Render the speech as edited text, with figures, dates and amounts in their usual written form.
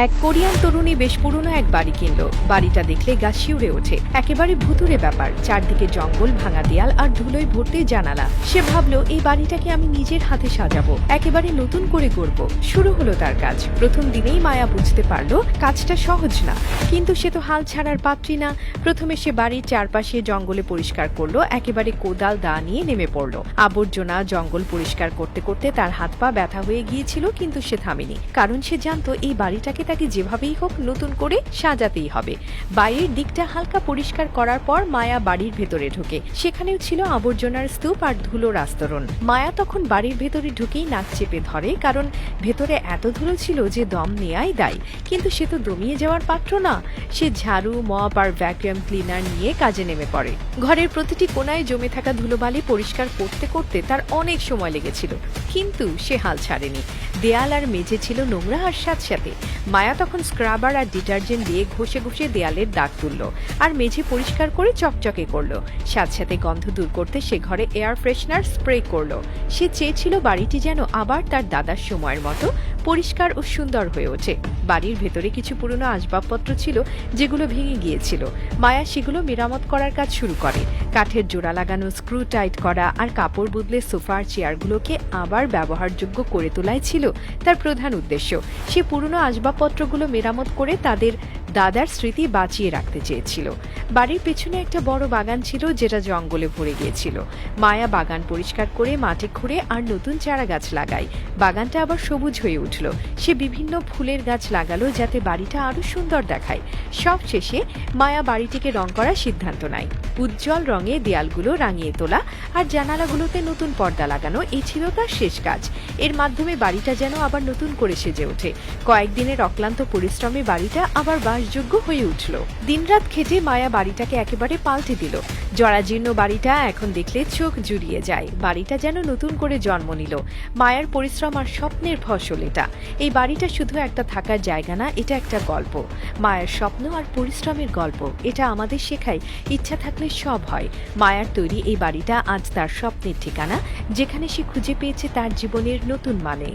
এক কোরিয়ান তরুণী বেশ পুরনো এক বাড়ি কিনলো। বাড়িটা দেখলে গা শিউরে ওঠে। একেবারে ভুতুরে ব্যাপার, চারদিকে জঙ্গল, ভাঙা দেয়াল আর ধুলোয় ভর্তি জানালা। সে ভাবলো এই বাড়িটাকে আমি নিজের হাতে সাজাবো, একেবারে নতুন করে গড়বো। শুরু হলো তার কাজ। প্রথম দিনেই মায়া বুঝতে পারলো কাজটা সহজ না, কিন্তু সে তো হাল ছাড়ার পাত্রী না। প্রথমে সে বাড়ির চারপাশে জঙ্গলে পরিষ্কার করলো, একেবারে কোদাল দা নিয়ে নেমে পড়লো। আবর্জনা জঙ্গল পরিষ্কার করতে করতে তার হাত পা ব্যথা হয়ে গিয়েছিল, কিন্তু সে থামেনি, কারণ সে জানতো এই বাড়িটাকে তাকে যেভাবেই হোক নতুন করে সাজাতেই হবে। বাইরের দিকটা হালকা পরিষ্কার করার পর মায়া বাড়ির ভেতরে ঢোকে। সেখানেও ছিল আবর্জনার স্তূপ আর ধুলোর আস্তরণ। মায়া তখন বাড়ির ভেতরে ঢুকেই নাক চেপে ধরে, কারণ ভেতরে এত ধুলো ছিল যে দম নেয়াই দায়। কিন্তু সে তো দমিয়ে যাওয়ার পাত্র না। সে ঝাড়ু, মপ আর ভ্যাকুয়াম ক্লিনার নিয়ে কাজে নেমে পড়ে। ঘরের প্রতিটি কোনায় জমে থাকা ধুলোবালি পরিষ্কার করতে করতে তার অনেক সময় লেগেছিল, কিন্তু সে হাল ছাড়েনি। দেয়াল আর মেঝে ছিল নোংরা আর স্যাঁতস্যাঁতে। মায়া তখন স্ক্রাবার আর ডিটারজেন্ট দিয়ে ঘষে ঘষে দেয়ালের দাগ তুলল আর মেঝে পরিষ্কার করে চকচকে করলো। স্যাঁতস্যাঁতে গন্ধ দূর করতে সে ঘরে এয়ার ফ্রেশনার স্প্রে করলো। সে চেয়েছিল বাড়িটি যেন আবার তার দাদার সময়ের মতো পরিষ্কার ও সুন্দর হয়ে ওঠে। বাড়ির ভেতরে কিছু পুরনো আসবাবপত্র ছিল যেগুলো ভেঙে গিয়েছিল। মায়া সেগুলো মেরামত করার কাজ শুরু করে। কাঠের জোড়া লাগানো, স্ক্রু টাইট করা আর কাপড় বদলে সোফার চেয়ারগুলোকে আবার ব্যবহারযোগ্য করে তোলাই ছিল তার প্রধান উদ্দেশ্য। সে পুরনো আসবাবপত্রগুলো মেরামত করে তাদের দাদার স্মৃতি বাঁচিয়ে রাখতে চেয়েছিল। বাড়ির পেছনে একটা বড় বাগান ছিল যেটা জঙ্গলে ভরে গিয়েছিল। মায়া বাগান পরিষ্কার করে মাটি খুঁড়ে আর নতুন চারা গাছ লাগায়। বাগানটা আবার সবুজ হয়ে উঠল। সে বিভিন্ন ফুলের গাছ লাগালো যাতে বাড়িটা আরো সুন্দর দেখায়। সব শেষে মায়া বাড়িটিকে রং করার সিদ্ধান্ত নেয়। উজ্জ্বল রঙে দেয়ালগুলো রাঙিয়ে তোলা আর জানালাগুলোতে নতুন পর্দা লাগানো, এই ছিল তার শেষ কাজ। এর মাধ্যমে বাড়িটা যেন আবার নতুন করে সেজে ওঠে। কয়েকদিনের অক্লান্ত পরিশ্রমে বাড়িটা আবার বাসযোগ্য হয়ে উঠল। দিনরাত খেটে মায়া বাড়িটাকে একেবারে পাল্টে দিল। জরাজীর্ণ বাড়িটা এখন দেখলে চোখ জুড়িয়ে যায়। বাড়িটা যেন নতুন করে জন্ম নিল। মায়ার পরিশ্রম আর স্বপ্নের ফসল এটা। এই বাড়িটা শুধু একটা থাকার জায়গা না, এটা একটা গল্প। মায়ার স্বপ্ন আর পরিশ্রমের গল্প। এটা আমাদের শেখায় ইচ্ছা থাকলে সব হয়। মায়ার তৈরি এই বাড়িটা আজ তার স্বপ্নের ঠিকানা, যেখানে সে খুঁজে পেয়েছে তার জীবনের নতুন মানে।